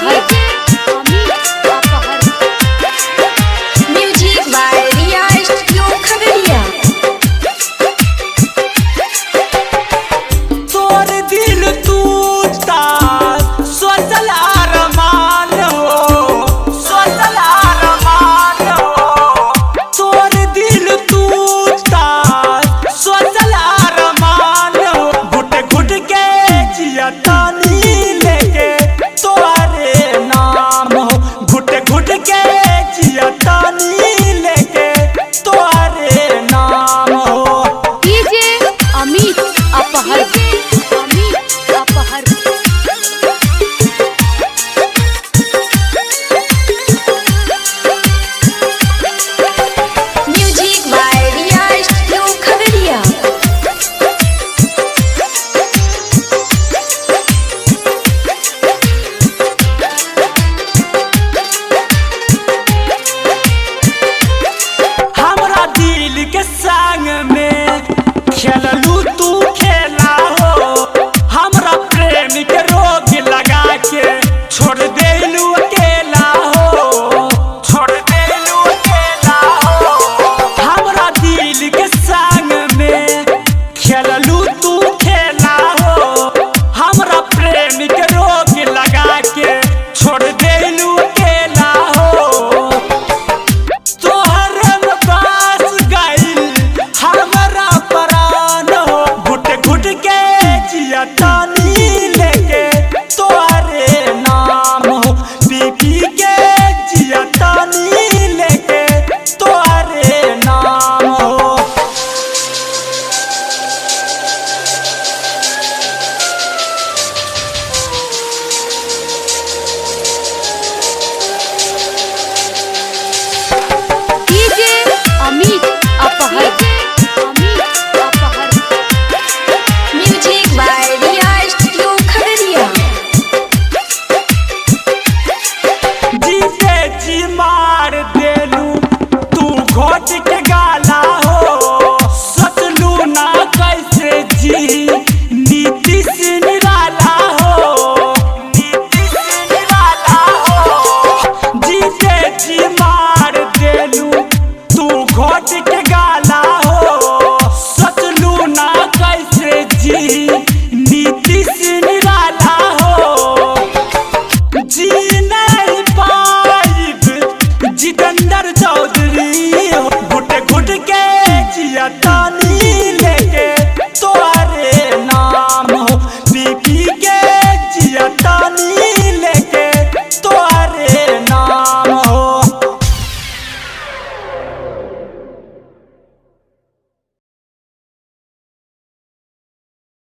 Aphar music by Riya studio Khagaria. तोर दिल टूटा सोचल अरमान हो, सोचल अरमान हो। तोर दिल टूटा सोचल अरमान हो। घुट घुट के जिया तानी लेके तोरे नाम हो। घुट घुट के जिया तानी लेके तोरे नाम हो। डीजे अमित अपहर music by Riya studio Khagaria. हमरा दिल के संग में खेललू तू खेला हो। हमरा प्रेम के रोग लगा के छोड़ देलू अकेला हो, छोड़ देलू अकेला हो। हमरा दिल के संग में खेललू तू खेला हो। हमरा प्रेम के रोग लगा के छोड़ देलू अकेला हो। तोहर में बास गइल हमरा प्राण हो। घुट घुट के जिया तानी लेके तोरे नाम हो। पी पी के जिया तानी लेके तोरे नाम हो। डीजे अमित अपहर